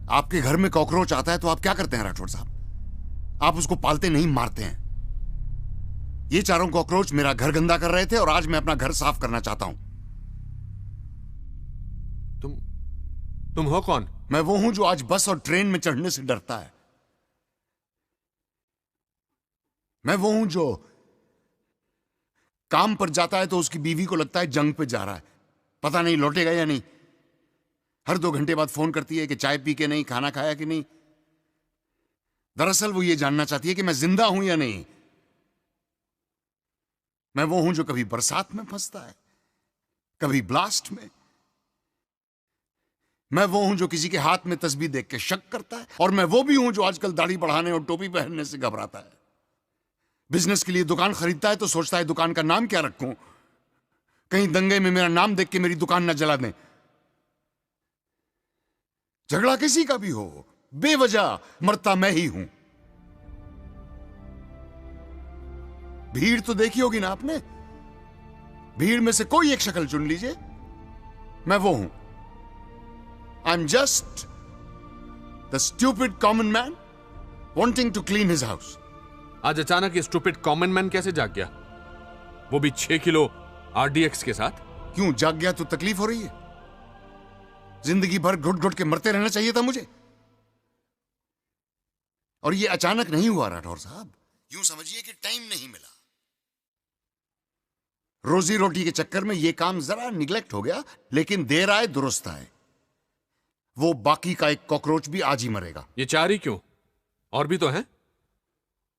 आपके घर में कॉकरोच आता है तो आप क्या करते हैं राठौड़ साहब? आप उसको पालते नहीं, मारते हैं। ये चारों कॉकरोच मेरा घर गंदा कर रहे थे और आज मैं अपना घर साफ करना चाहता हूं। तुम हो कौन? मैं वो हूं जो आज बस और ट्रेन में चढ़ने से डरता है। मैं वो हूं जो काम पर जाता है तो उसकी बीवी को लगता है जंग पे जा रहा है, पता नहीं लौटेगा या नहीं। हर 2 घंटे बाद फोन करती है कि चाय पी के नहीं, खाना खाया कि नहीं। दरअसल वो ये जानना चाहती है कि मैं जिंदा हूं या नहीं। मैं वो हूं जो कभी बरसात में फंसता है, कभी ब्लास्ट में। मैं वो हूं जो किसी के हाथ में तस्बीह देख के शक करता है, और मैं वो भी हूं जो आजकल दाढ़ी बढ़ाने और टोपी पहनने से घबराता है। बिजनेस के लिए दुकान खरीदता है तो सोचता है दुकान का नाम क्या रखूं, कहीं दंगे में मेरा नाम देख के मेरी दुकान न जला दें। झगड़ा किसी का भी हो, बेवजह मरता मैं ही हूं। भीड़ तो देखी होगी ना आपने। भीड़ में से कोई एक शक्ल चुन लीजिए, मैं वो हूं। I am just the stupid common man wanting to clean his house. आज अचानक ये स्टूपिड कॉमन मैन कैसे जाग गया, वो भी 6 किलो आरडीएक्स के साथ? क्यों जाग गया? तो तकलीफ हो रही है। जिंदगी भर घुट घुट के मरते रहना चाहिए था मुझे, और ये अचानक नहीं हुआ राठौर साहब। यूं समझिए कि टाइम नहीं मिला। रोजी रोटी के चक्कर में ये काम जरा निगलेक्ट हो गया, लेकिन देर आए दुरुस्त आए। वो बाकी का एक कॉकरोच भी आज ही मरेगा। ये 4 ही क्यों, और भी तो हैं?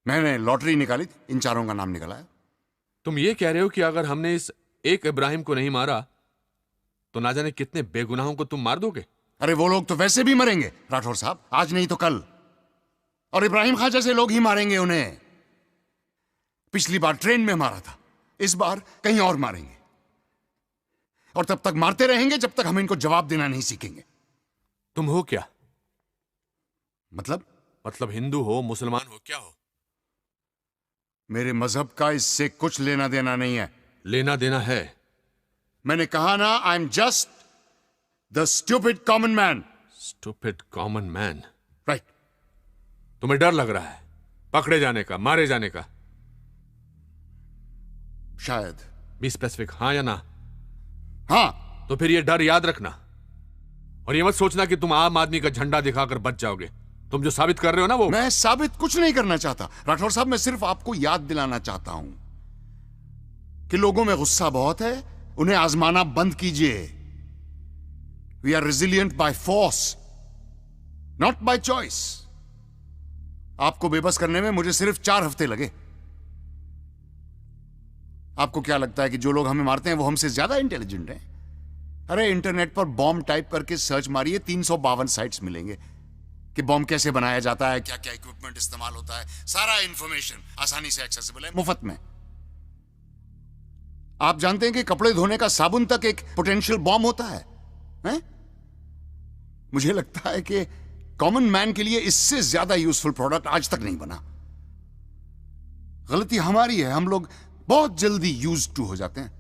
मैंने लॉटरी निकाली थी, इन चारों का नाम निकला है। तुम ये कह रहे हो कि अगर हमने इस एक इब्राहिम को नहीं मारा तो ना जाने कितने बेगुनाहों को तुम मार दोगे? अरे वो लोग तो वैसे भी मरेंगे राठौर साहब, आज नहीं तो कल। और इब्राहिम खां जैसे लोग ही मारेंगे उन्हें। पिछली बार ट्रेन में मारा था, इस बार कहीं और मारेंगे। और तब तक मारते रहेंगे जब तक हम इनको जवाब देना नहीं सीखेंगे। तुम हो क्या? मतलब हिंदू हो, मुसलमान हो, क्या हो? मेरे मजहब का इससे कुछ लेना देना नहीं है। लेना देना है। मैंने कहा ना, आई am just the stupid common man. Stupid common man, right. तुम्हें डर लग रहा है पकड़े जाने का, मारे जाने का? शायद। बी स्पेसिफिक, हाँ या ना? हाँ। तो फिर ये डर याद रखना, और ये मत सोचना कि तुम आम आदमी का झंडा दिखाकर बच जाओगे। तुम जो साबित कर रहे हो ना, वो मैं साबित कुछ नहीं करना चाहता राठौर साहब। मैं सिर्फ आपको याद दिलाना चाहता हूं कि लोगों में गुस्सा बहुत है, उन्हें आजमाना बंद कीजिए। We are resilient by force, not by choice. आपको बेबस करने में मुझे सिर्फ 4 हफ्ते लगे। आपको क्या लगता है कि जो लोग हमें मारते हैं वो हमसे ज्यादा इंटेलिजेंट हैं? अरे इंटरनेट पर बॉम्ब टाइप करके सर्च मारिए, 352 साइट्स मिलेंगे कि बॉम्ब कैसे बनाया जाता है, क्या क्या इक्विपमेंट इस्तेमाल होता है। सारा इंफॉर्मेशन आसानी से एक्सेसिबल है, मुफ्त में। आप जानते हैं कि कपड़े धोने का साबुन तक एक पोटेंशियल बॉम्ब होता है, हैं? मुझे लगता है कि कॉमन मैन के लिए इससे ज्यादा यूजफुल प्रोडक्ट आज तक नहीं बना। गलती हमारी है, हम लोग बहुत जल्दी यूज्ड टू हो जाते हैं।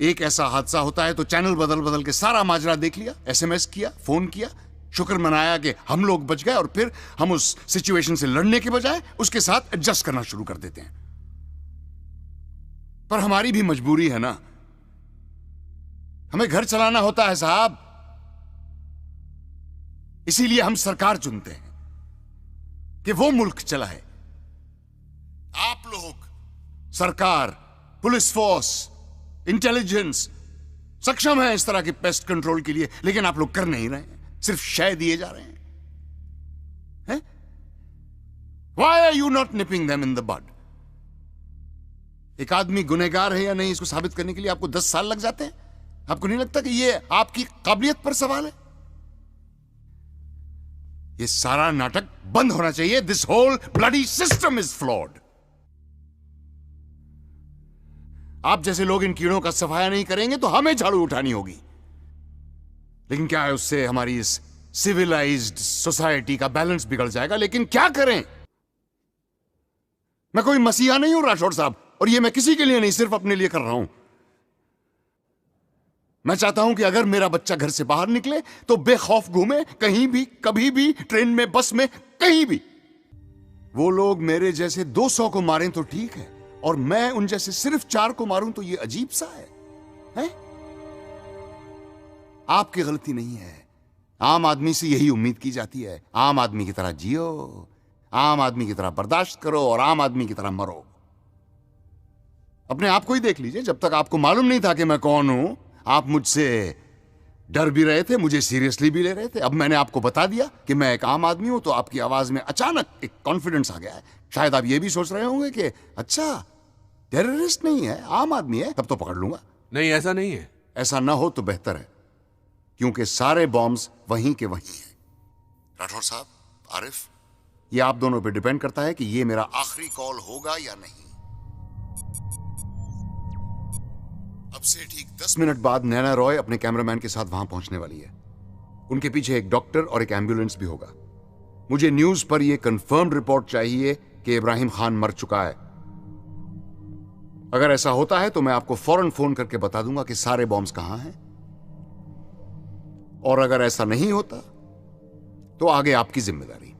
एक ऐसा हादसा होता है तो चैनल बदल बदल के सारा माजरा देख लिया, एसएमएस किया, फोन किया, शुक्र मनाया कि हम लोग बच गए, और फिर हम उस सिचुएशन से लड़ने के बजाय उसके साथ एडजस्ट करना शुरू कर देते हैं। पर हमारी भी मजबूरी है ना, हमें घर चलाना होता है साहब। इसीलिए हम सरकार चुनते हैं कि वो मुल्क चलाए। आप लोग, सरकार, पुलिस फोर्स, इंटेलिजेंस सक्षम है इस तरह के पेस्ट कंट्रोल के लिए, लेकिन आप लोग कर नहीं रहे हैं, सिर्फ शय दिए जा रहे हैं। Why are you not nipping them in the bud? एक आदमी गुनहगार है या नहीं, इसको साबित करने के लिए आपको 10 साल लग जाते हैं। आपको नहीं लगता कि ये आपकी काबिलियत पर सवाल है? ये सारा नाटक बंद होना चाहिए। This whole bloody system is flawed. आप जैसे लोग इन कीड़ों का सफाया नहीं करेंगे तो हमें झाड़ू उठानी होगी। लेकिन क्या है, उससे हमारी इस सिविलाइज्ड सोसाइटी का बैलेंस बिगड़ जाएगा। लेकिन क्या करें? मैं कोई मसीहा नहीं हूं राठौड़ साहब, और ये मैं किसी के लिए नहीं, सिर्फ अपने लिए कर रहा हूं। मैं चाहता हूं कि अगर मेरा बच्चा घर से बाहर निकले तो बेखौफ घूमे, कहीं भी, कभी भी, ट्रेन में, बस में, कहीं भी। वो लोग मेरे जैसे 200 को मारें तो ठीक है, और मैं उन जैसे सिर्फ 4 को मारूं तो ये अजीब सा है? आपकी गलती नहीं है। आम आदमी से यही उम्मीद की जाती है। आम आदमी की तरह जियो, आम आदमी की तरह बर्दाश्त करो और आम आदमी की तरह मरो। अपने आप को ही देख लीजिए। जब तक आपको मालूम नहीं था कि मैं कौन हूं, आप मुझसे डर भी रहे थे, मुझे सीरियसली भी ले रहे थे। अब मैंने आपको बता दिया कि मैं एक आम आदमी हूं, तो आपकी आवाज में अचानक एक कॉन्फिडेंस आ गया है। शायद आप ये भी सोच रहे होंगे कि अच्छा, टेररिस्ट नहीं है, आम आदमी है, तब तो पकड़ लूंगा। नहीं, ऐसा नहीं है। ऐसा ना हो तो बेहतर है, क्योंकि सारे बॉम्ब्स वहीं के वहीं हैं। राठौर साहब, आरिफ, ये आप दोनों पे डिपेंड करता है कि ये मेरा आखिरी कॉल होगा या नहीं। अब से ठीक 10 मिनट बाद नैना रॉय अपने कैमरामैन के साथ वहां पहुंचने वाली है। उनके पीछे एक डॉक्टर और एक एम्बुलेंस भी होगा। मुझे न्यूज पर यह कंफर्म्ड रिपोर्ट चाहिए कि इब्राहिम खान मर चुका है। अगर ऐसा होता है तो मैं आपको फौरन फोन करके बता दूंगा कि सारे बॉम्ब्स कहां हैं, और अगर ऐसा नहीं होता तो आगे आपकी जिम्मेदारी।